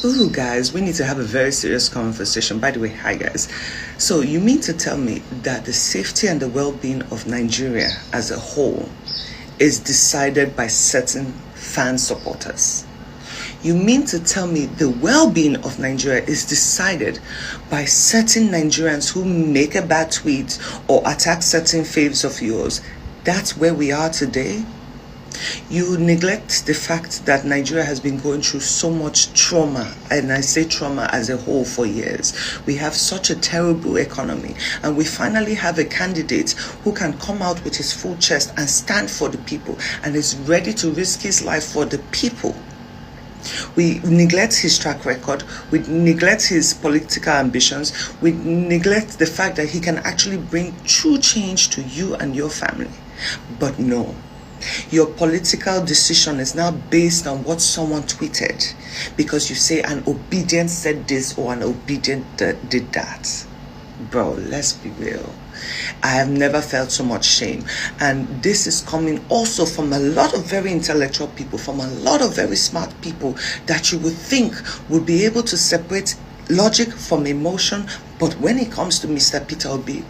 Ooh, guys, we need to have a very serious conversation. By the way, hi guys. So you mean to tell me that the safety and the well-being of Nigeria as a whole is decided by certain fan supporters? You mean to tell me the well-being of Nigeria is decided by certain Nigerians who make a bad tweet or attack certain faves of yours? That's where we are today? You neglect the fact that Nigeria has been going through so much trauma, and I say trauma as a whole, for years. We have such a terrible economy, and we finally have a candidate who can come out with his full chest and stand for the people and is ready to risk his life for the people. We neglect his track record, we neglect his political ambitions, we neglect the fact that he can actually bring true change to you and your family. But no. Your political decision is now based on what someone tweeted because you say an obedient said this or an obedient did that. Bro, let's be real. I have never felt so much shame, and this is coming also from a lot of very intellectual people, from a lot of very smart people that you would think would be able to separate logic from emotion. But when it comes to Mr. Peter Obi,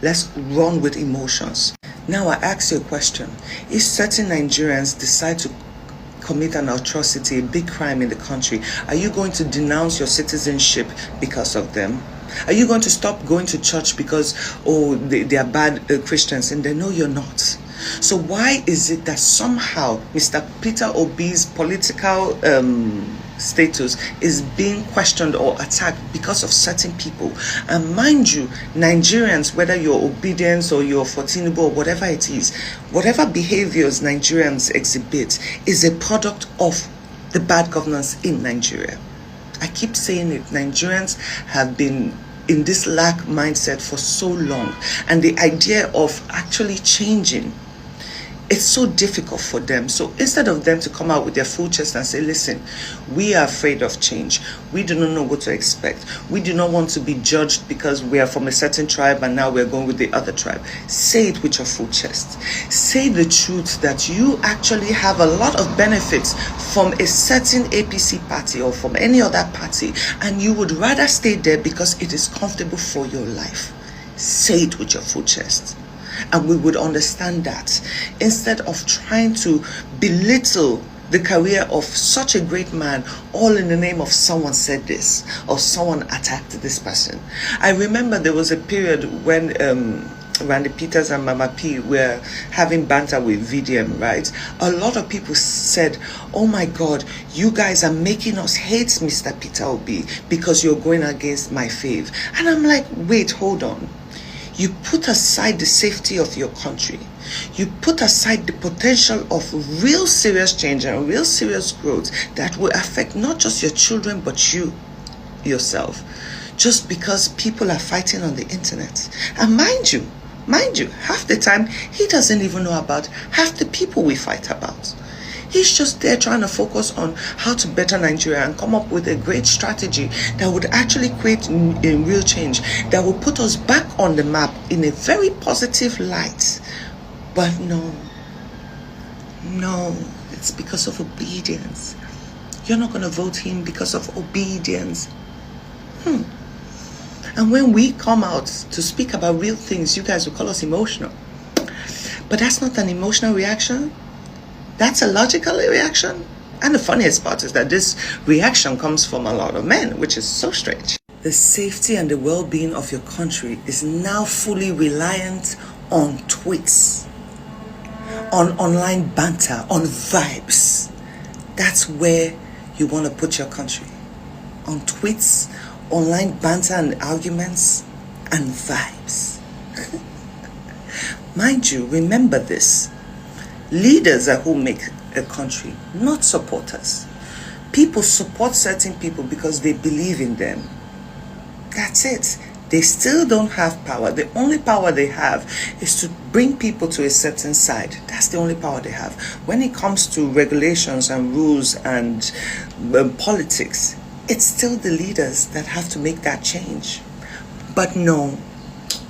let's run with emotions. Now I ask you a question. If certain Nigerians decide to commit an atrocity, a big crime in the country, are you going to denounce your citizenship because of them? Are you going to stop going to church because, they are bad Christians? And they know you're not. So why is it that somehow Mr. Peter Obi's political status is being questioned or attacked because of certain people? And mind you, Nigerians, whether you're obedience or you're for Tinubu or whatever it is, whatever behaviors Nigerians exhibit is a product of the bad governance in Nigeria. I keep saying it, Nigerians have been in this lack mindset for so long, and the idea of actually changing, it's so difficult for them. So instead of them to come out with their full chest and say, listen, we are afraid of change, we do not know what to expect, we do not want to be judged because we are from a certain tribe and now we're going with the other tribe. Say it with your full chest. Say the truth that you actually have a lot of benefits from a certain APC party or from any other party, and you would rather stay there because it is comfortable for your life. Say it with your full chest, and we would understand that, instead of trying to belittle the career of such a great man, all in the name of someone said this or someone attacked this person. I remember there was a period when Randy Peters and Mama P were having banter with VDM, right? A lot of people said, oh my God, you guys are making us hate Mr. Peter Obi because you're going against my fave. And I'm like, wait, hold on. You put aside the safety of your country. You put aside the potential of real serious change and real serious growth that will affect not just your children, but you yourself, just because people are fighting on the internet. And mind you, half the time, he doesn't even know about half the people we fight about. He's just there trying to focus on how to better Nigeria and come up with a great strategy that would actually create a real change, that will put us back on the map in a very positive light. But no, it's because of obedience. You're not going to vote him because of obedience. And when we come out to speak about real things, you guys will call us emotional. But that's not an emotional reaction. That's a logical reaction. And the funniest part is that this reaction comes from a lot of men, which is so strange. The safety and the well-being of your country is now fully reliant on tweets, on online banter, on vibes. That's where you want to put your country. On tweets, online banter and arguments, and vibes. Mind you, remember this. Leaders are who make a country, not supporters. People support certain people because they believe in them. That's it. They still don't have power. The only power they have is to bring people to a certain side. That's the only power they have. When it comes to regulations and rules and politics, it's still the leaders that have to make that change. But no,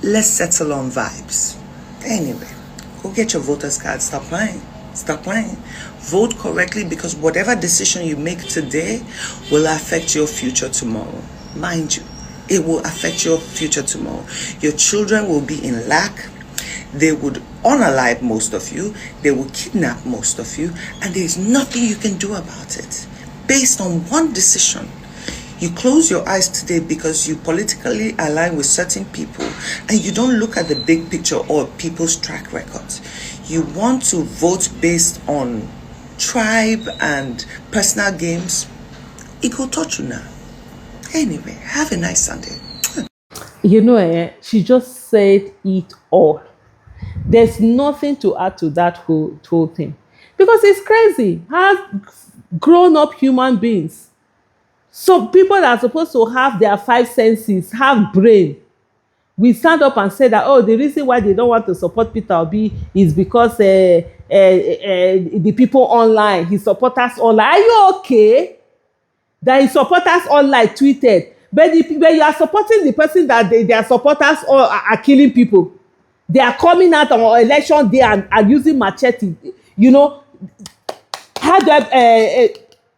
let's settle on vibes. Anyway, go get your voters card. Stop playing. Vote correctly, because whatever decision you make today will affect your future tomorrow. Mind you, it will affect your future tomorrow. Your children will be in lack. They would unalive most of you. They will kidnap most of you. And there is nothing you can do about it. Based on one decision, you close your eyes today because you politically align with certain people and you don't look at the big picture or people's track records. You want to vote based on tribe and personal games. It could touch you now. Anyway, have a nice Sunday. She just said it all. There's nothing to add to that whole thing. Because it's crazy. As grown-up human beings, so people that are supposed to have their five senses, have brain, we stand up and say that, oh, the reason why they don't want to support Peter Obi is because the people online, his supporters online. Are you okay? That his supporters online tweeted, but you are supporting the person that their supporters are killing people. They are coming out on election day and using machete. How do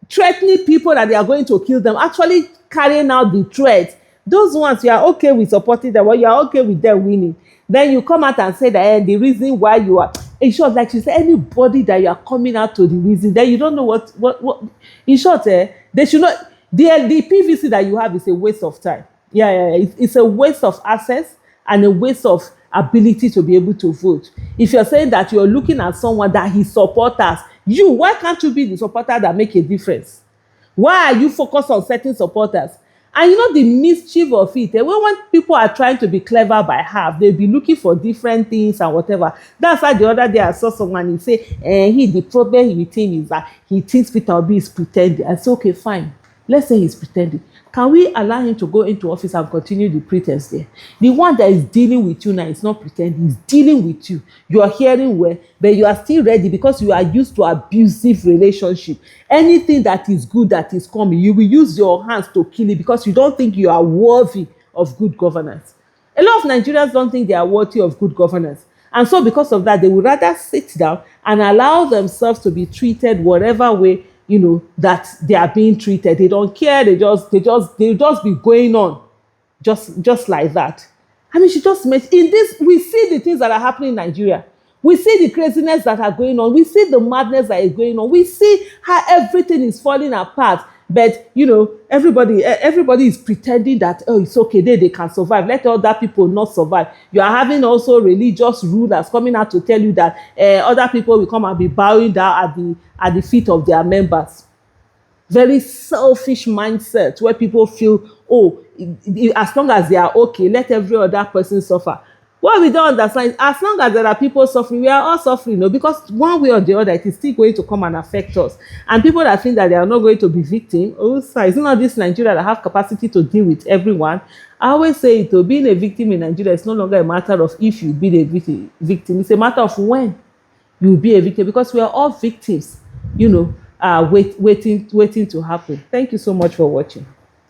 threatening people that they are going to kill them, actually carrying out the threat. Those ones, you are okay with supporting them, or you are okay with them winning. Then you come out and say that the reason why you are, in short, like she said, anybody that you are coming out to the reason, then you don't know what in short, they should not, the PVC that you have is a waste of time. It's a waste of access and a waste of ability to be able to vote. If you're saying that you're looking at someone that his supporters, why can't you be the supporter that make a difference? Why are you focused on certain supporters? And the mischief of it, when people are trying to be clever by half, they'll be looking for different things and whatever. That's why the other day I saw someone, he say, the problem with him is that he thinks Peter Obi is pretending. I said, okay, fine. Let's say he's pretending. Can we allow him to go into office and continue the pretense there? The one that is dealing with you now is not pretending, he's dealing with you. You are hearing well, but you are still ready because you are used to abusive relationship. Anything that is good that is coming, you will use your hands to kill it because you don't think you are worthy of good governance. A lot of Nigerians don't think they are worthy of good governance. And so because of that, they would rather sit down and allow themselves to be treated whatever way that they are being treated. They don't care. They just be going on, just like that. I mean, she just made in this. We see the things that are happening in Nigeria. We see the craziness that are going on. We see the madness that is going on. We see how everything is falling apart. But everybody is pretending that it's okay. They can survive. Let other people not survive. You are having also religious rulers coming out to tell you that other people will come and be bowing down at the feet of their members. Very selfish mindset where people feel, as long as they are okay, let every other person suffer. What we don't understand is, as long as there are people suffering, we are all suffering, because one way or the other, it is still going to come and affect us. And people that think that they are not going to be victims, it's not this Nigeria that have capacity to deal with everyone. I always say being a victim in Nigeria is no longer a matter of if you be a victim. It's a matter of when you will be a victim, because we are all victims, waiting to happen. Thank you so much for watching.